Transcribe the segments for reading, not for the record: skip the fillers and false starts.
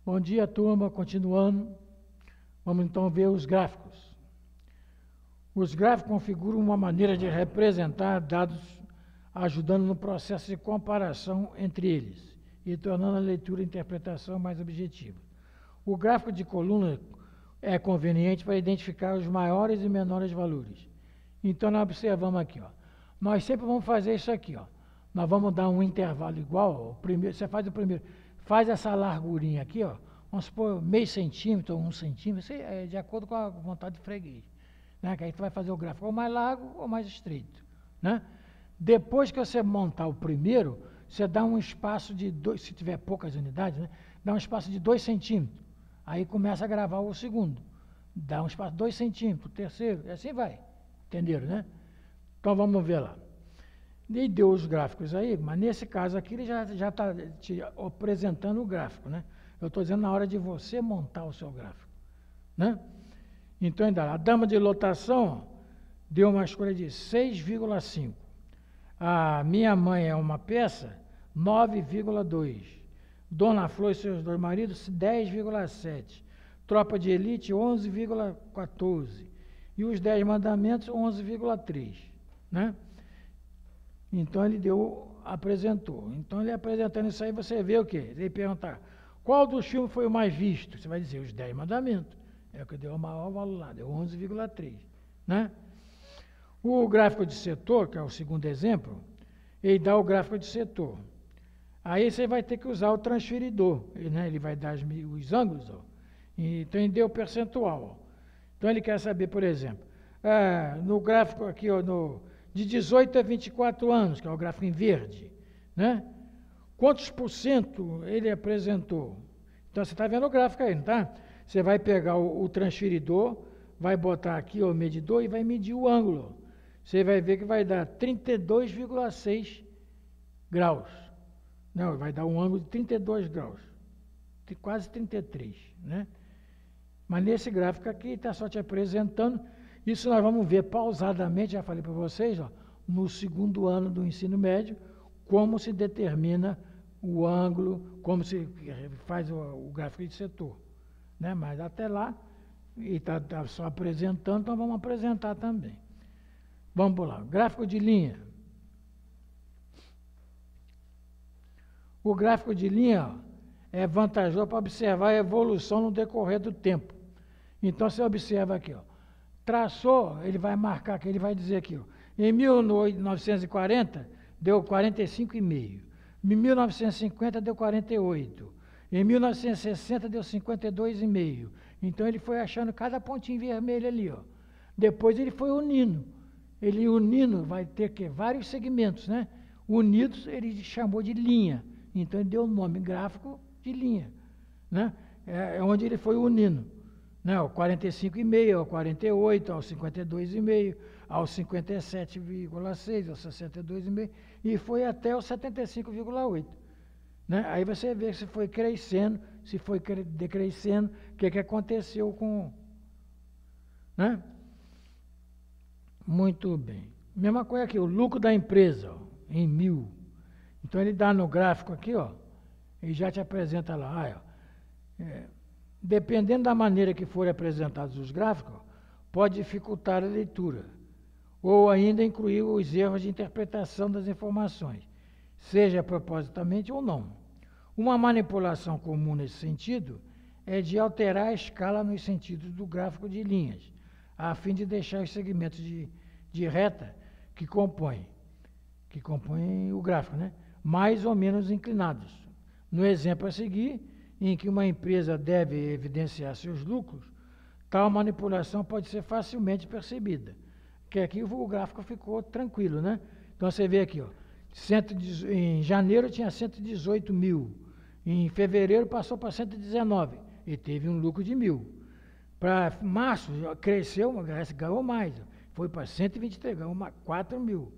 Bom dia, turma. Continuando, vamos então ver os gráficos. Os gráficos configuram uma maneira de representar dados, ajudando no processo de comparação entre eles e tornando a leitura e interpretação mais objetiva. O gráfico de coluna é conveniente para identificar os maiores e menores valores. Então, nós observamos aqui, ó. Nós sempre vamos fazer isso aqui, ó. Nós vamos dar um intervalo igual, o primeiro, você faz o primeiro, faz essa largurinha aqui, ó, vamos supor meio centímetro ou 1 centímetro, isso é de acordo com a vontade de freguês, né? Que aí tu vai fazer o gráfico ou mais largo ou mais estreito, né? Depois que você montar o primeiro, você dá um espaço de 2, se tiver poucas unidades, né? Dá um espaço de 2 centímetros, aí começa a gravar o segundo, dá um espaço de 2 centímetros, o terceiro, e assim vai, entenderam, né? Então vamos ver lá. E deu os gráficos aí, mas nesse caso aqui ele já está te apresentando o gráfico, né? Eu estou dizendo na hora de você montar o seu gráfico, né? Então, ainda a dama de lotação deu uma escolha de 6,5. A minha mãe é uma peça, 9,2. Dona Flor e seus dois maridos, 10,7. Tropa de elite, 11,14. E os 10 mandamentos, 11,3, né? Então ele apresentou. Então ele apresentando isso aí, você vê o quê? Ele perguntar, qual dos filmes foi o mais visto? Você vai dizer, os 10 mandamentos. É o que deu o maior valor lá, deu 11,3, né? O gráfico de setor, que é o segundo exemplo, ele dá o gráfico de setor. Aí você vai ter que usar o transferidor, né? Ele vai dar os ângulos, ó. Então ele deu o percentual, ó. Então ele quer saber, por exemplo, no gráfico aqui, ó, de 18 a 24 anos, que é o gráfico em verde, né? Quantos por cento ele apresentou? Então, você está vendo o gráfico aí, não está? Você vai pegar o transferidor, vai botar aqui o medidor e vai medir o ângulo. Você vai ver que vai dar 32,6 graus. Não, vai dar um ângulo de 32 graus. Quase 33, né? Mas nesse gráfico aqui, está só te apresentando. Isso nós vamos ver pausadamente, já falei para vocês, ó, no segundo ano do ensino médio, como se determina o ângulo, como se faz o gráfico de setor, né? Mas até lá, e está só apresentando, então vamos apresentar também. Vamos lá, gráfico de linha. O gráfico de linha, ó, é vantajoso para observar a evolução no decorrer do tempo. Então, você observa aqui, ó, traçou, ele vai marcar aqui, ele vai dizer aqui, ó, em 1940 deu 45,5. Em 1950 deu 48. Em 1960 deu 52,5. Então ele foi achando cada pontinho vermelho ali, ó. Depois ele foi unindo. Ele unindo vai ter que vários segmentos, né? Unidos ele chamou de linha. Então ele deu o nome gráfico de linha, né? É onde ele foi unindo, né? O 45,5, ao 48, ao 52,5, ao 57,6, ao 62,5 e foi até o 75,8, né? Aí você vê se foi crescendo, se foi decrescendo, o que aconteceu com, né? Muito bem. Mesma coisa aqui, o lucro da empresa, ó, em 1000. Então ele dá no gráfico aqui, ó, e já te apresenta lá, dependendo da maneira que forem apresentados os gráficos, pode dificultar a leitura, ou ainda incluir os erros de interpretação das informações, seja propositalmente ou não. Uma manipulação comum nesse sentido é de alterar a escala nos sentidos do gráfico de linhas, a fim de deixar os segmentos de reta que compõem o gráfico, né, mais ou menos inclinados. No exemplo a seguir, em que uma empresa deve evidenciar seus lucros, tal manipulação pode ser facilmente percebida. Que aqui o gráfico ficou tranquilo, né? Então você vê aqui, ó, em janeiro tinha 118 mil, em fevereiro passou para 119 e teve um lucro de 1.000. Para março cresceu, ganhou mais, foi para 123, ganhou 4 mil,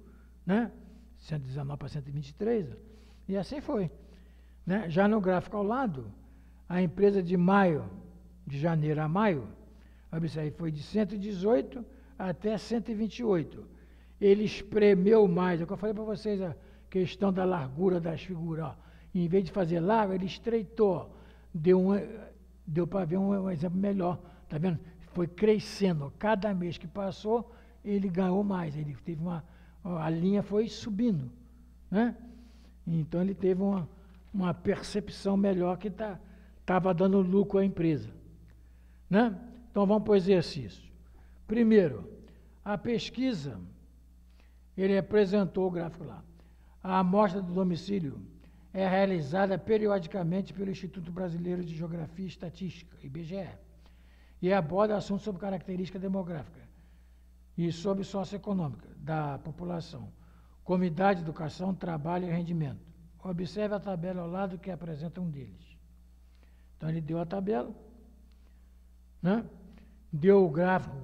né? 119 para 123, e assim foi, né? Já no gráfico ao lado, a empresa de janeiro a maio, observe, foi de 118 até 128. Ele espremeu mais, é o que eu falei para vocês, a questão da largura das figuras, ó. Em vez de fazer largo, ele estreitou. deu para ver um exemplo melhor. Está vendo? Foi crescendo. Cada mês que passou, ele ganhou mais. Ele teve a linha foi subindo, né? Então ele teve uma percepção melhor que estava dando lucro à empresa, né? Então vamos para o exercício. Primeiro, a pesquisa, ele apresentou o gráfico lá. A amostra do domicílio é realizada periodicamente pelo Instituto Brasileiro de Geografia e Estatística, IBGE, e aborda assuntos sobre característica demográfica e sobre socioeconômica da população, como idade, educação, trabalho e rendimento. Observe a tabela ao lado que apresenta um deles. Então ele deu a tabela, né? Deu o gráfico,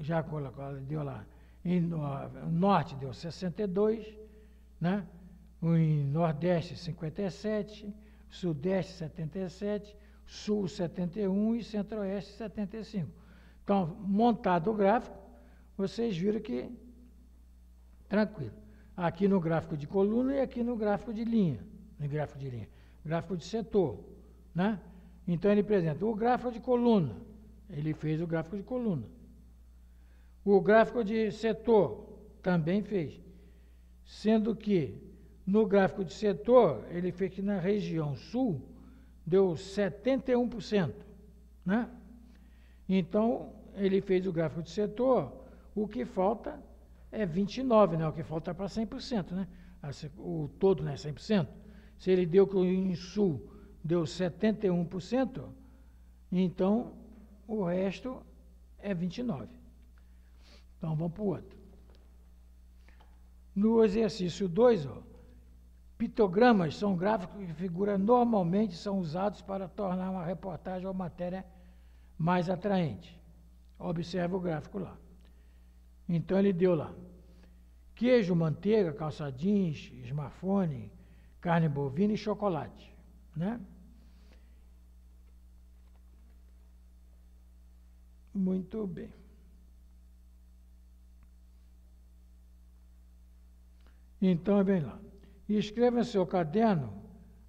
já colocou, deu lá. No norte deu 62, né? Em Nordeste 57, Sudeste 77, Sul 71 e Centro-Oeste 75. Então, montado o gráfico, vocês viram que tranquilo. Aqui no gráfico de coluna e aqui no gráfico de linha. Gráfico de setor, né? Então ele apresenta o gráfico de coluna. Ele fez o gráfico de coluna. O gráfico de setor também fez. Sendo que no gráfico de setor, ele fez que na região sul deu 71%, né? Então, ele fez o gráfico de setor, o que falta é 29%, né? O que falta para 100%, né? O todo não é 100%. Se ele deu que em sul deu 71%, então o resto é 29%. Então, vamos para o outro. No exercício 2, pictogramas são gráficos que figuras normalmente são usados para tornar uma reportagem ou matéria mais atraente. Observe o gráfico lá. Então, ele deu lá queijo, manteiga, calça jeans, smartphone, carne bovina e chocolate, né? Muito bem. Então, vem lá. E escreva em seu caderno,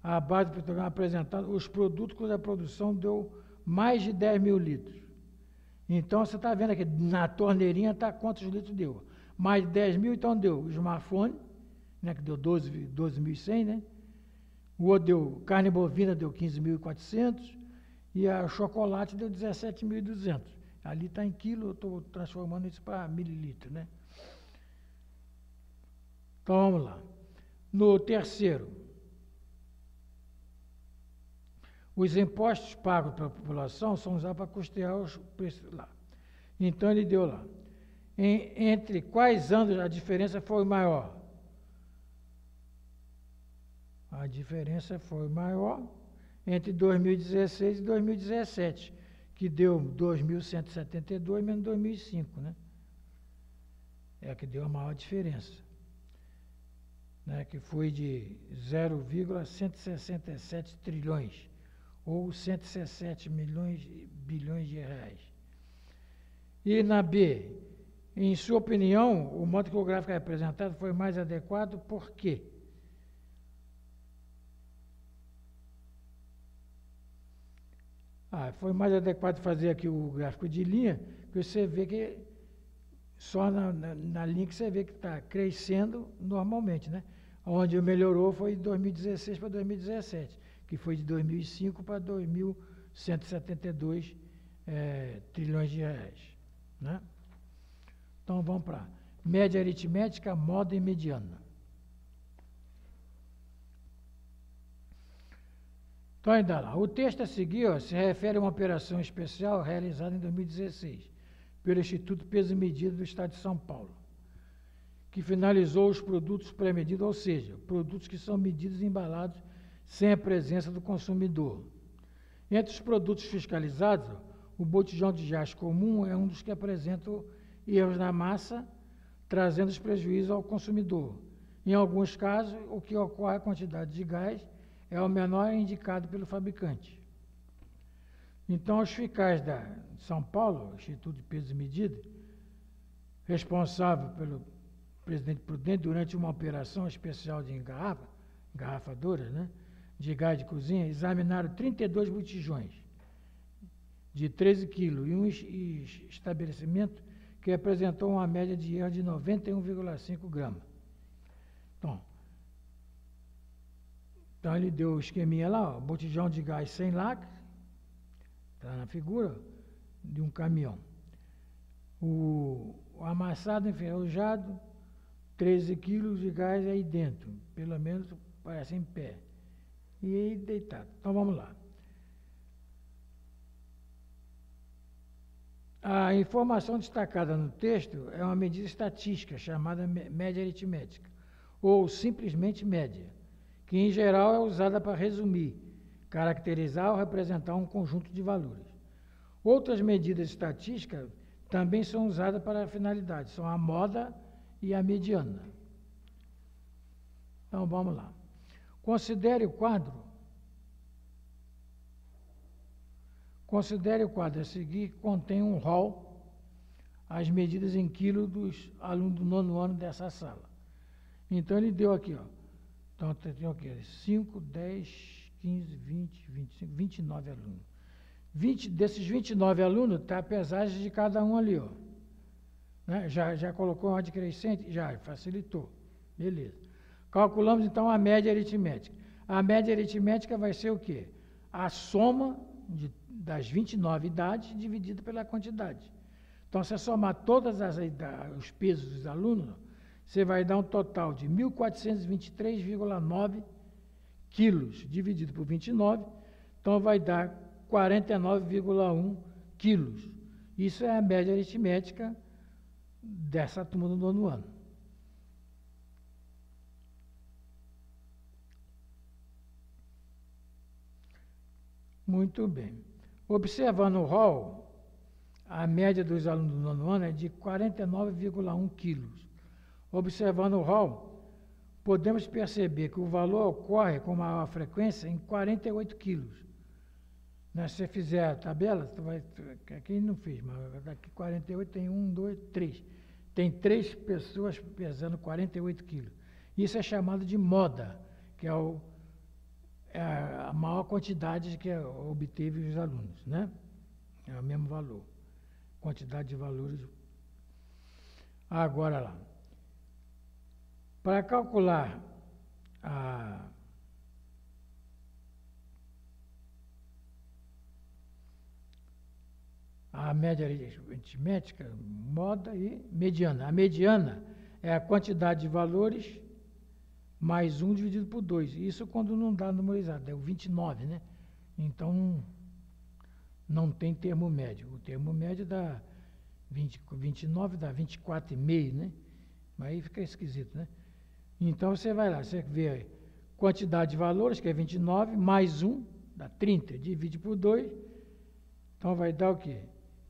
a base do pictograma apresentando os produtos cuja produção deu mais de 10 mil litros. Então, você está vendo aqui, na torneirinha está quantos litros deu. Mais de 10 mil, então deu o smartphone, né, que deu 12.100, né? O outro deu carne bovina, deu 15.400, e a chocolate deu 17.200. Ali está em quilo, eu estou transformando isso para mililitro, né? Então, vamos lá. No terceiro, os impostos pagos pela população são usados para custear os preços lá. Então, ele deu lá. Entre quais anos a diferença foi maior? A diferença foi maior entre 2016 e 2017, que deu 2.172 menos 2005, né? É a que deu a maior diferença, né? Que foi de 0,167 trilhões, ou 117 bilhões de reais. E na B, em sua opinião, o modo que o gráfico é representado foi mais adequado, por quê? Foi mais adequado fazer aqui o gráfico de linha, porque você vê que só na linha que você vê que está crescendo normalmente, né? Onde melhorou foi de 2016 para 2017, que foi de 2005 para 2.172 trilhões de reais, né? Então vamos para média aritmética, moda e mediana. Então, ainda lá. O texto a seguir se refere a uma operação especial realizada em 2016 pelo Instituto Peso e Medida do Estado de São Paulo, que finalizou os produtos pré-medidos, ou seja, produtos que são medidos e embalados sem a presença do consumidor. Entre os produtos fiscalizados, o botijão de gás comum é um dos que apresenta erros na massa, trazendo os prejuízos ao consumidor. Em alguns casos, o que ocorre a quantidade de gás é o menor indicado pelo fabricante. Então, os fiscais da São Paulo, Instituto de Peso e Medida, responsável pelo presidente Prudente durante uma operação especial de engarrafadoras, né, de gás de cozinha examinaram 32 botijões de 13 quilos e um estabelecimento que apresentou uma média de erro de 91,5 gramas. Então ele deu o esqueminha lá, ó, botijão de gás sem lacre, está na figura, de um caminhão. O amassado enferrujado, 13 quilos de gás aí dentro, pelo menos parece em pé. E aí deitado. Então vamos lá. A informação destacada no texto é uma medida estatística chamada média aritmética, ou simplesmente média, que em geral é usada para resumir, caracterizar ou representar um conjunto de valores. Outras medidas estatísticas também são usadas para a finalidade, são a moda e a mediana. Então vamos lá. Considere o quadro. Considere o quadro a seguir, que contém um rol, as medidas em quilo dos alunos do 9º ano dessa sala. Então ele deu aqui, ó. Então tem o quê? 5, 10, 15, 20, 25, 29 alunos. Desses 29 alunos, está a pesagem de cada um ali, ó. Né? Já colocou uma decrescente? Já, facilitou. Beleza. Calculamos então a média aritmética. A média aritmética vai ser o quê? A soma das 29 idades dividida pela quantidade. Então, se somar todos os pesos dos alunos, você vai dar um total de 1.423,9 quilos dividido por 29, então vai dar 49,1 quilos. Isso é a média aritmética dessa turma do 9º ano. Muito bem. Observando o rol, a média dos alunos do 9º ano é de 49,1 quilos. Observando o rol, podemos perceber que o valor ocorre com maior frequência em 48 quilos. Se você fizer a tabela, aqui não fiz, mas aqui 48 tem 1, 2, 3. Tem 3 pessoas pesando 48 quilos. Isso é chamado de moda, que é a maior quantidade que obteve os alunos, né? É o mesmo valor, quantidade de valores. Agora lá, para calcular a média aritmética, moda e mediana. A mediana é a quantidade de valores mais 1 dividido por 2. Isso quando não dá numerizado, é o 29, né? Então, não tem termo médio. O termo médio dá 29, dá 24,5, né? Mas aí fica esquisito, né? Então, você vai lá, você vê quantidade de valores, que é 29, mais 1, dá 30, divide por 2, então vai dar o quê?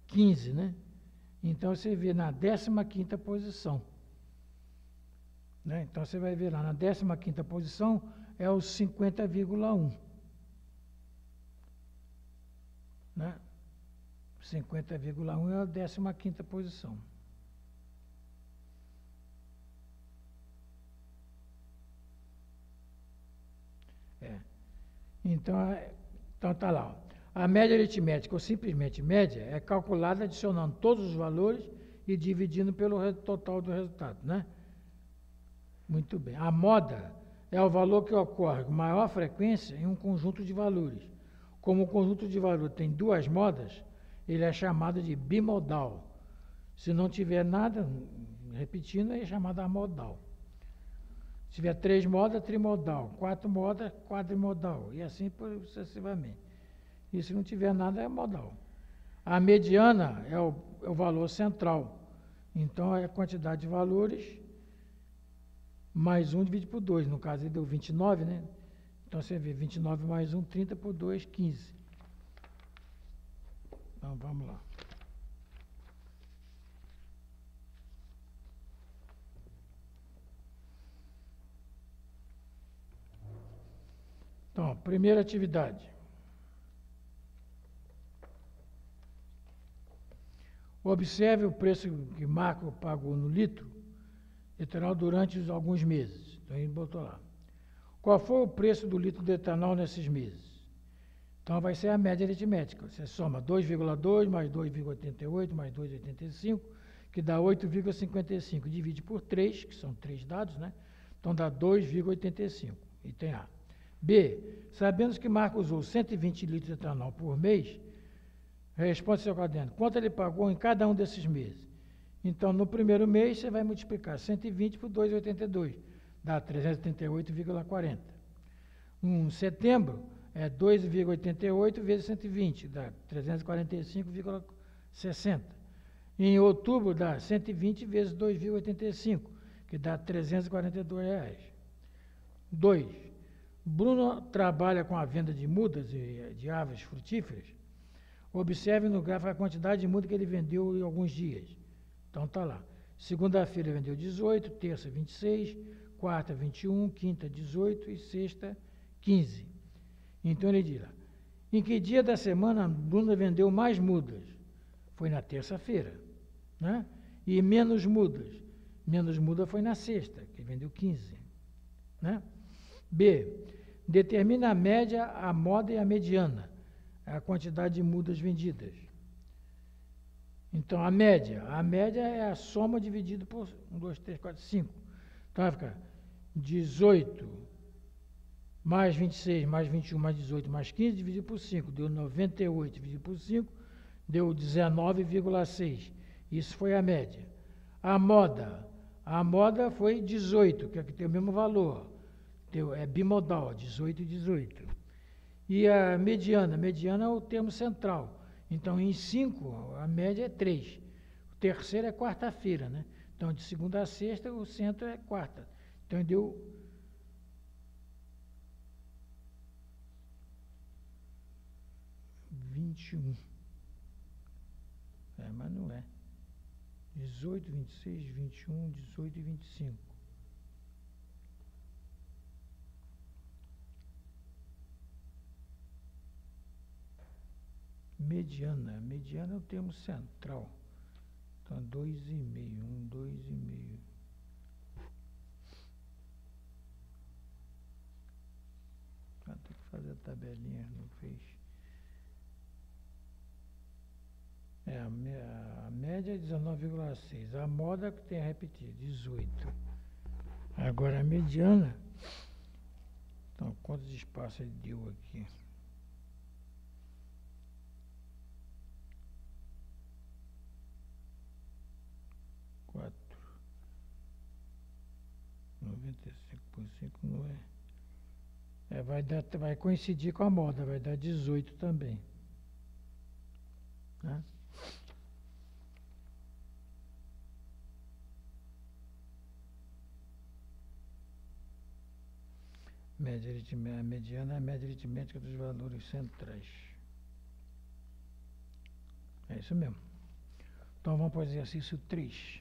15, né? Então, você vê na 15ª posição. Né? Então, você vai ver lá, na 15ª posição é o 50,1. Né? 50,1 é a 15ª posição. Então tá lá. Ó. A média aritmética, ou simplesmente média, é calculada adicionando todos os valores e dividindo pelo total do resultado, né? Muito bem. A moda é o valor que ocorre com maior frequência em um conjunto de valores. Como o conjunto de valores tem 2 modas, ele é chamado de bimodal. Se não tiver nada, repetindo, é chamado amodal. Se tiver 3 modas, trimodal. 4 modas, quadrimodal. E assim sucessivamente. E se não tiver nada, é modal. A mediana é o valor central. Então, é a quantidade de valores mais 1 dividido por 2. No caso, ele deu 29, né? Então, você vê 29 mais 1, 30 por 2, 15. Então, vamos lá. Então, primeira atividade. Observe o preço que Marco pagou no litro etanol durante alguns meses. Então, ele botou lá. Qual foi o preço do litro de etanol nesses meses? Então, vai ser a média aritmética. Você soma 2,2 mais 2,88 mais 2,85, que dá 8,55. Divide por 3, que são 3 dados, né? Então, dá 2,85. Item A. B. Sabendo que Marcos usou 120 litros de etanol por mês, responde seu caderno, quanto ele pagou em cada um desses meses? Então, no primeiro mês, você vai multiplicar 120 por 2,82, dá 338,40. Em setembro, é 2,88 vezes 120, dá 345,60. Em outubro, dá 120 vezes 2,85, que dá R$342. 2. Bruno trabalha com a venda de mudas e de árvores frutíferas. Observe no gráfico a quantidade de muda que ele vendeu em alguns dias. Então, está lá. Segunda-feira ele vendeu 18, terça 26, quarta 21, quinta 18 e sexta 15. Então, ele diz lá, em que dia da semana Bruno vendeu mais mudas? Foi na terça-feira, né? E menos mudas. Menos muda foi na sexta, que ele vendeu 15, né? B. Determina a média, a moda e a mediana, a quantidade de mudas vendidas. Então, a média é a soma dividido por 1, 2, 3, 4, 5. Então, vai ficar 18 mais 26, mais 21, mais 18, mais 15, dividido por 5. Deu 98, dividido por 5, deu 19,6. Isso foi a média. A moda foi 18, que aqui tem o mesmo valor. É bimodal, 18 e 18. E a mediana é o termo central. Então, em 5, a média é 3. O terceiro é quarta-feira, né? Então, de segunda a sexta, o centro é quarta. Então, deu 21. Mas não é. 18, 26, 21, 18 e 25. Mediana é o termo central. Então, 2,5, 2,5. Tem que fazer a tabelinha, não fez. A média é 19,6. A moda que tem a repetir, 18. Agora, a mediana. Então, quantos espaços ele deu aqui? 4. 95 por 5 não é. Vai coincidir com a moda, vai dar 18 também. Né? A mediana é a média aritmética dos valores centrais. É isso mesmo. Então vamos para o exercício 3.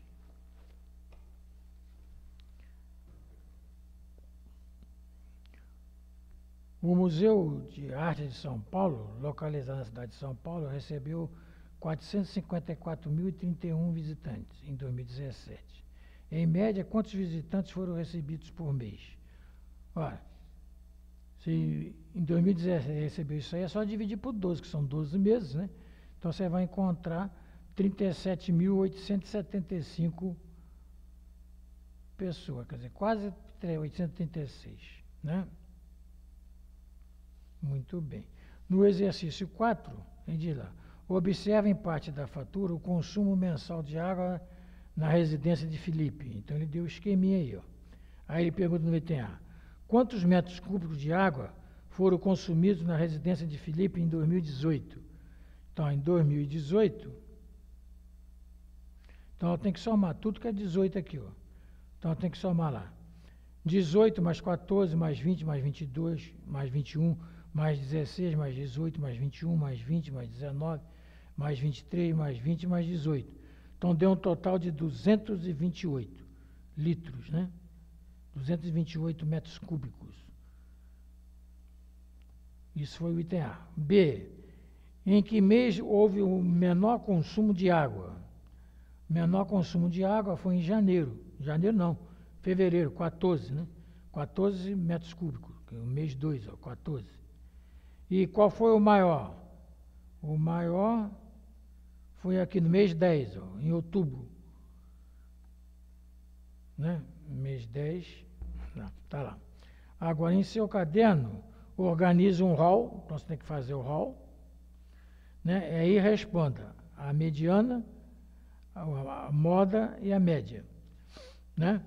O Museu de Arte de São Paulo, localizado na cidade de São Paulo, recebeu 454.031 visitantes em 2017. Em média, quantos visitantes foram recebidos por mês? Olha, se em 2017 recebeu isso aí, é só dividir por 12, que são 12 meses, né? Então você vai encontrar 37.875 pessoas, quer dizer, quase 836, né? Muito bem. No exercício 4, ele diz lá, observa em parte da fatura o consumo mensal de água na residência de Felipe. Então ele deu o esqueminha aí, ó. Aí ele pergunta no item A, quantos metros cúbicos de água foram consumidos na residência de Felipe em 2018? Então, em 2018, então eu tenho que somar tudo que é 18 aqui, ó. Então eu tenho que somar lá. 18 mais 14, mais 20, mais 22, mais 21, mais 16, mais 18, mais 21, mais 20, mais 19, mais 23, mais 20, mais 18. Então, deu um total de 228 litros, né? 228 metros cúbicos. Isso foi o item A. B. Em que mês houve o menor consumo de água? O menor consumo de água foi em janeiro. Janeiro não, fevereiro, 14, né? 14 metros cúbicos, que é o mês 2, 14. E qual foi o maior? O maior foi aqui no mês 10, em outubro. Né? Mês 10, está lá. Agora, em seu caderno, organize um hall, então você tem que fazer o hall, né? E aí responda a mediana, a moda e a média. Né?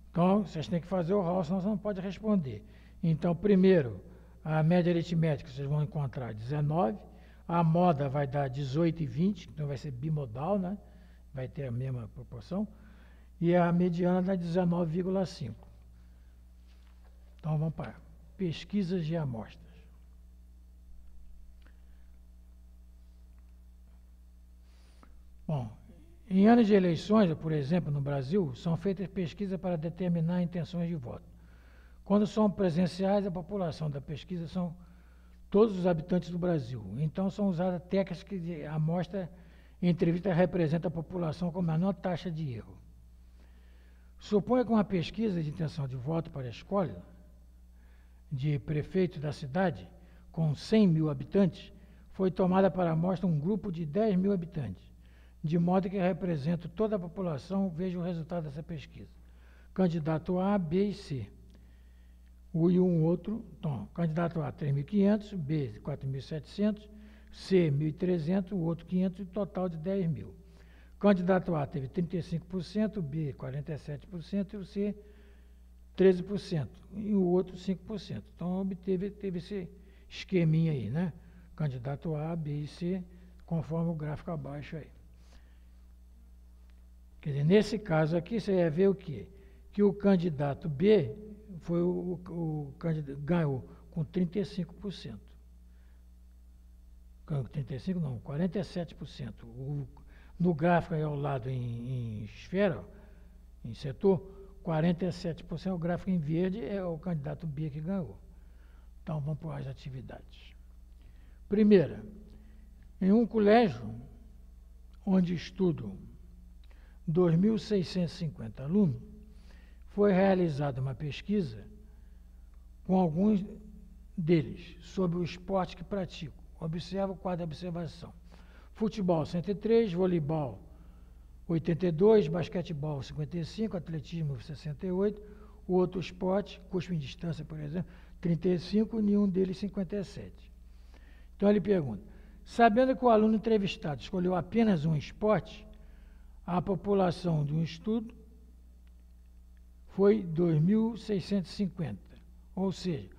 Então, vocês têm que fazer o hall, senão você não pode responder. Então, primeiro, a média aritmética, vocês vão encontrar 19, a moda vai dar 18 e 20, então vai ser bimodal, né? Vai ter a mesma proporção, e a mediana dá 19,5. Então, vamos para pesquisas de amostras. Bom, em anos de eleições, por exemplo, no Brasil, são feitas pesquisas para determinar intenções de voto. Quando são presenciais, a população da pesquisa são todos os habitantes do Brasil. Então, são usadas técnicas que a amostra em entrevista representa a população com menor taxa de erro. Suponha que uma pesquisa de intenção de voto para a escola de prefeito da cidade, com 100 mil habitantes, foi tomada para a amostra um grupo de 10 mil habitantes, de modo que representa toda a população. Veja o resultado dessa pesquisa. Candidato A, B e C. E um outro, então, candidato A 3.500, B 4.700, C 1.300, o outro 500, total de 10 mil. Candidato A teve 35%, B 47% e o C 13%, e o outro 5%. Então, teve esse esqueminha aí, né? Candidato A, B e C, conforme o gráfico abaixo aí. Quer dizer, nesse caso aqui, você vai ver o quê? Que o candidato B foi o candidato, ganhou com 35%. 35% não, 47%. No gráfico aí ao lado em esfera, em setor, 47%, o gráfico em verde é o candidato B que ganhou. Então, vamos para as atividades. Primeira, em um colégio onde estudam 2.650 alunos, foi realizada uma pesquisa com alguns deles sobre o esporte que praticam. Observa o quadro de observação. Futebol, 103, voleibol, 82, basquetebol, 55, atletismo, 68, o outro esporte, cuspe em distância, por exemplo, 35, nenhum deles 57. Então ele pergunta, sabendo que o aluno entrevistado escolheu apenas um esporte, a população de um estudo foi 2.650, ou seja,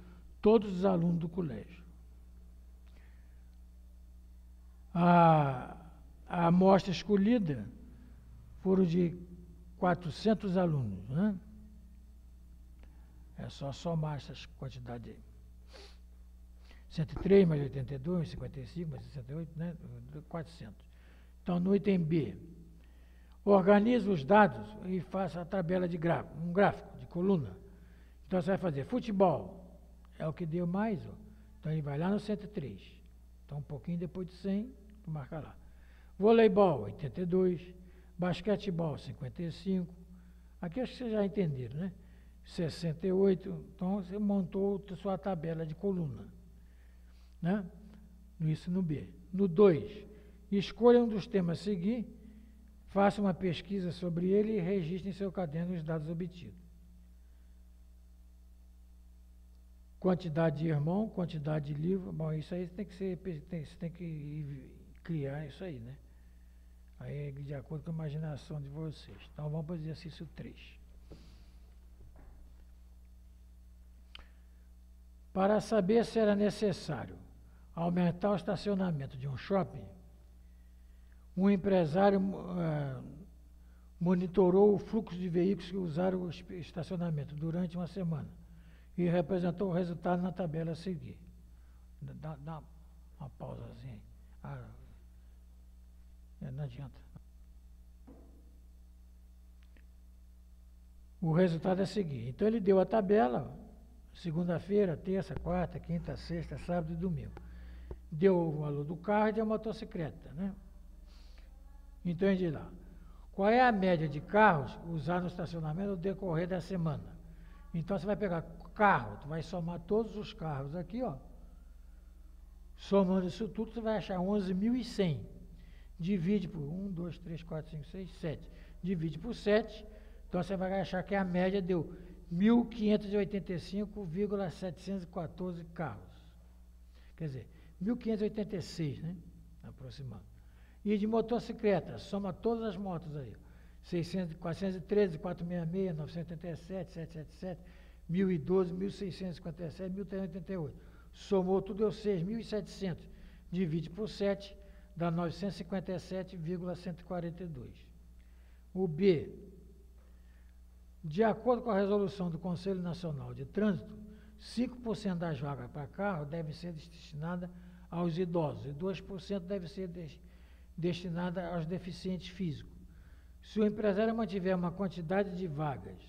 todos os alunos do colégio. A amostra escolhida foram de 400 alunos, né? É só somar essas quantidades aí. 103 mais 82, mais 55, mais 68, né? 400. Então, no item B, organize os dados e faça a tabela de gráfico, um gráfico de coluna. Então, você vai fazer futebol, é o que deu mais, ó. Então, ele vai lá no 103. Então, um pouquinho depois de 100, vou marcar lá. Voleibol, 82. Basquetebol, 55. Aqui acho que vocês já entenderam, né? 68. Então, você montou a sua tabela de coluna. Né? Isso no B. No 2, escolha um dos temas a seguir, faça uma pesquisa sobre ele e registre em seu caderno os dados obtidos. Quantidade de irmão, quantidade de livro. Bom, isso aí tem que ser, você tem que criar isso aí, né? Aí é de acordo com a imaginação de vocês. Então vamos para o exercício 3. Para saber se era necessário aumentar o estacionamento de um shopping, um empresário monitorou o fluxo de veículos que usaram o estacionamento durante uma semana e representou o resultado na tabela a seguir. Dá uma pausazinha aí. Não adianta. O resultado é o seguinte. Então, ele deu a tabela, segunda-feira, terça, quarta, quinta, sexta, sábado e domingo. Deu o valor do carro e da motocicleta, né? Então, ele diz lá, qual é a média de carros usados no estacionamento no decorrer da semana? Então você vai pegar carro, tu vai somar todos os carros aqui, ó. Somando isso tudo, você vai achar 11.100. Divide por 1, 2, 3, 4, 5, 6, 7. Divide por 7. Então você vai achar que a média deu 1.585,714 carros. Quer dizer, 1.586, né? Aproximando. E de motocicleta, soma todas as motos aí. 600, 413, 466, 987, 777, 1.012, 1.657, 1.388. Somou tudo, deu 6.700. Divide por 7, dá 957,142. O B. De acordo com a resolução do Conselho Nacional de Trânsito, 5% das vagas para carro devem ser destinadas aos idosos e 2% deve ser destinada aos deficientes físicos. Se o empresário mantiver uma quantidade de vagas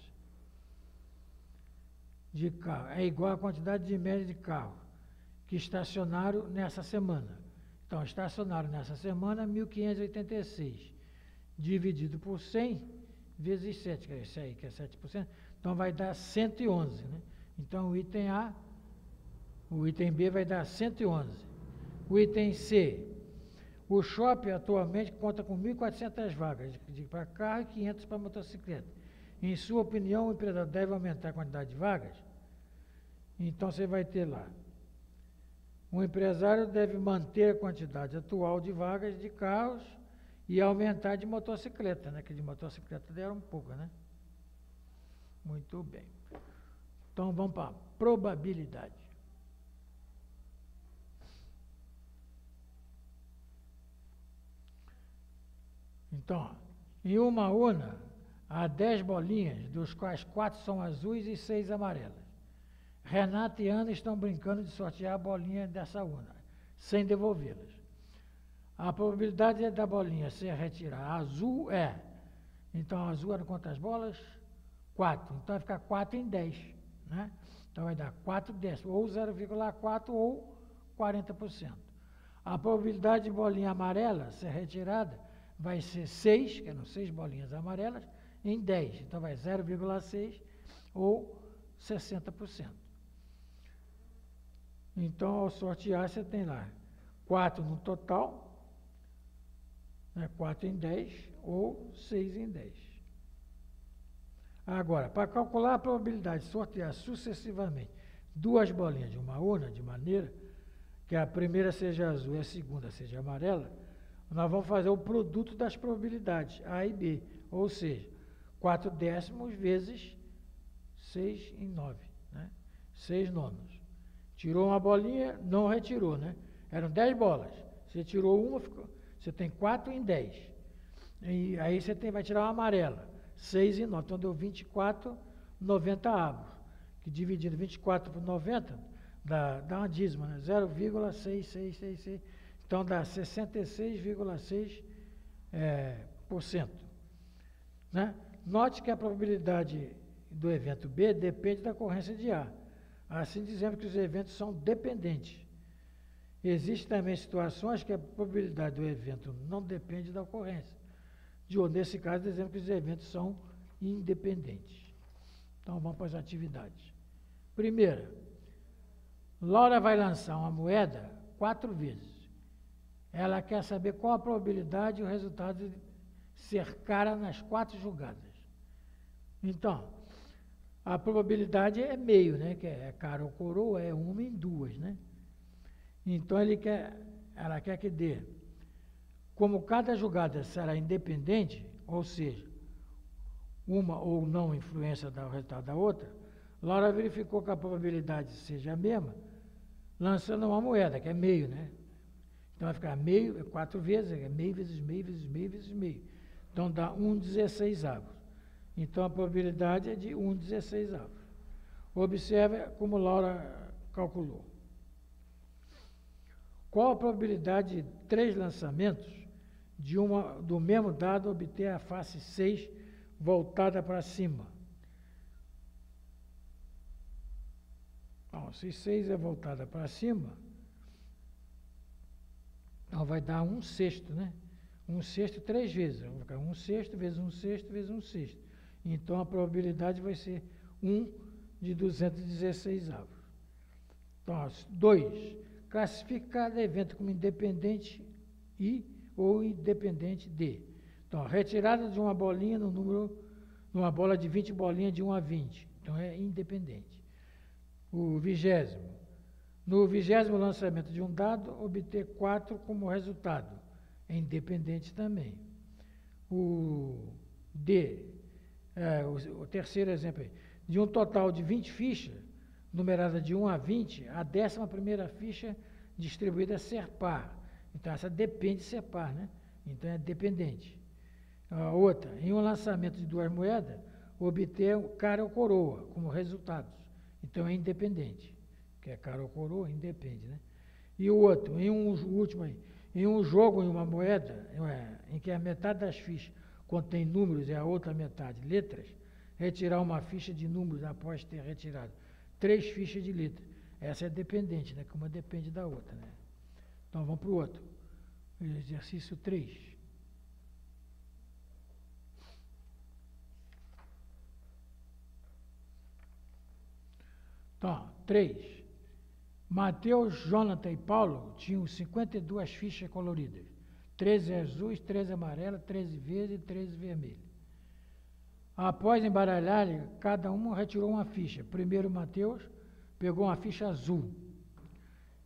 de carro, é igual à quantidade de média de carro que estacionaram nessa semana. Então, estacionaram nessa semana 1.586, dividido por 100, vezes 7, que é isso aí, que é 7%, então vai dar 111, né? Então, o item A, o item B vai dar 111. O item C, o shopping atualmente conta com 1.400 vagas para carro e 500 para motocicleta. Em sua opinião, o empresário deve aumentar a quantidade de vagas? Então, você vai ter lá. O empresário deve manter a quantidade atual de vagas de carros e aumentar de motocicleta, né? Que de motocicleta deram um pouco, né? Muito bem. Então, vamos para a probabilidade. Então, em uma urna, há 10 bolinhas, dos quais 4 são azuis e 6 amarelas. Renata e Ana estão brincando de sortear a bolinha dessa urna, sem devolvê-las. A probabilidade da bolinha ser retirada azul é, então azul era quantas bolas? 4, então vai ficar 4 em 10, né? Então vai dar 4 décimos, ou 0,4 ou 40%. A probabilidade de bolinha amarela ser retirada vai ser 6, que eram 6 bolinhas amarelas, em 10, então vai 0,6 ou 60%. Então, ao sortear, você tem lá 4 no total, né, 4 em 10 ou 6 em 10. Agora, para calcular a probabilidade de sortear sucessivamente 2 bolinhas de uma urna, de maneira que a primeira seja azul e a segunda seja amarela, nós vamos fazer o produto das probabilidades, A e B, ou seja, 4 décimos vezes 6 em 9, né? 6 nonos. Tirou uma bolinha, não retirou, né? Eram 10 bolas. Você tirou uma, você tem 4 em 10. E aí você vai tirar uma amarela, 6 em 9. Então deu 24, 90 avos. Que dividindo 24 por 90, dá uma dízima, né? 0,6666. Então dá 66,6%. Né? Note que a probabilidade do evento B depende da ocorrência de A. Assim dizemos que os eventos são dependentes. Existem também situações que a probabilidade do evento não depende da ocorrência. Nesse caso, dizemos que os eventos são independentes. Então, vamos para as atividades. Primeira, Laura vai lançar uma moeda 4 vezes. Ela quer saber qual a probabilidade e o resultado de ser cara nas 4 jogadas. Então, a probabilidade é meio, né? Que é cara ou coroa, é 1 em 2, né? Então ela quer que dê. Como cada jogada será independente, ou seja, uma ou não influência do resultado da outra, Laura verificou que a probabilidade seja a mesma, lançando uma moeda, que é meio, né? Então vai ficar meio, 4 vezes, é meio vezes meio vezes meio vezes meio. Então dá 1/16. Então a probabilidade é de 1/16. Observe como Laura calculou. Qual a probabilidade de 3 lançamentos do mesmo dado obter a face 6 voltada para cima? Bom, se 6 é voltada para cima, então vai dar 1/6, né? 1/6 3 vezes. Vai ficar 1/6 vezes 1/6 vezes 1/6. Então a probabilidade vai ser 1 de 216 avos. Então, 2. Classifique cada evento como independente I ou independente D. Então, retirada de uma bolinha no número, numa bola de 20 bolinhas de 1 a 20. Então, é independente. O 20º. No 20º lançamento de um dado, obter 4 como resultado. É independente também. O D. O terceiro exemplo aí. De um total de 20 fichas, numerada de 1 a 20, a 11ª ficha distribuída é ser par. Então, essa depende de ser par, né? Então, é dependente. A outra, em um lançamento de 2 moedas, obter cara ou coroa como resultados. Então, é independente. Que é cara ou coroa, independe, né? E o outro, último aí, em um jogo, em uma moeda, em que a metade das fichas contém números e a outra metade letras, retirar uma ficha de números após ter retirado 3 fichas de letras. Essa é dependente, né? Que uma depende da outra, né? Então, vamos para o outro. Exercício 3. Então, 3. Mateus, Jonathan e Paulo tinham 52 fichas coloridas. 13 azuis, 13 amarelas, 13 verdes e 13 vermelhas. Após embaralharem, cada um retirou uma ficha. Primeiro, Mateus pegou uma ficha azul.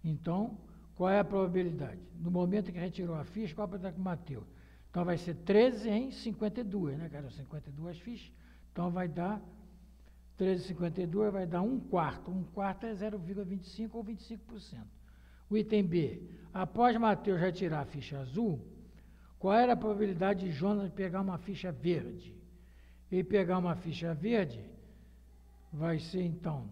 Então, qual é a probabilidade? No momento que retirou a ficha, qual a probabilidade que Mateus? Então, vai ser 13 em 52, né, cara? 52 fichas. Então, vai dar 13 em 52, vai dar 1/4. 1/4 é 0,25 ou 25%. O item B. Após Mateus retirar a ficha azul, qual era a probabilidade de Jonas pegar uma ficha verde? Ele pegar uma ficha verde, vai ser, então,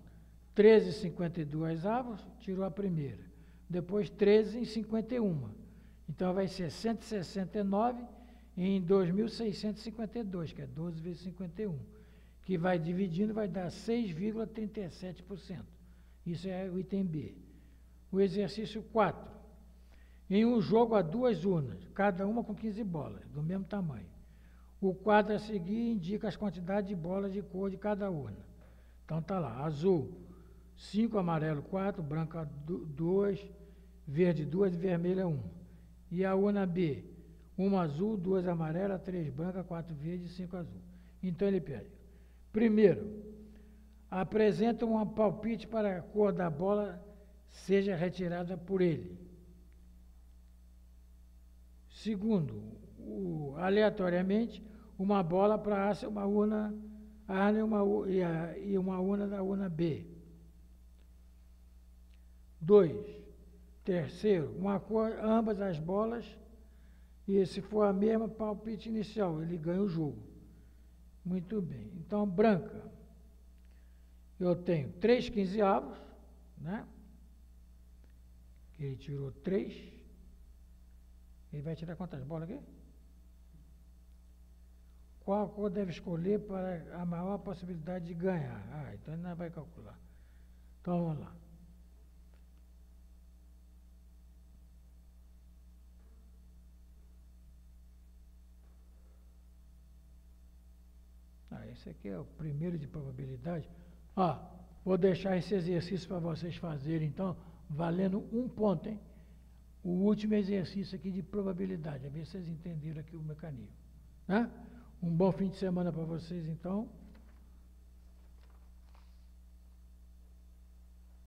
13 em 52 avos, tirou a primeira. Depois, 13 em 51. Então, vai ser 169 em 2.652, que é 12 vezes 51. Que vai dividindo, vai dar 6,37%. Isso é o item B. O exercício 4. Em um jogo há 2 urnas, cada uma com 15 bolas, do mesmo tamanho. O quadro a seguir indica as quantidades de bolas de cor de cada urna. Então está lá, azul 5, amarelo 4, branca 2, verde 2 e vermelha 1. E a urna B, 1 azul, 2 amarela, 3 branca, 4 verde e 5 azul. Então ele pede. Primeiro, apresenta um palpite para a cor da bola seja retirada por ele. Segundo, aleatoriamente, uma bola para A, uma urna A e uma urna da urna B. 2. Terceiro, uma cor, ambas as bolas, e se for a mesma, palpite inicial, ele ganha o jogo. Muito bem. Então, branca. Eu tenho 3 quinzeavos, né? Ele tirou 3. Ele vai tirar quantas bolas aqui? Qual cor deve escolher para a maior possibilidade de ganhar? Então ele não vai calcular. Então vamos lá. Esse aqui é o primeiro de probabilidade. Vou deixar esse exercício para vocês fazerem, então, valendo 1 ponto, hein? O último exercício aqui de probabilidade, a ver se vocês entenderam aqui o mecanismo. Né? Um bom fim de semana para vocês, então.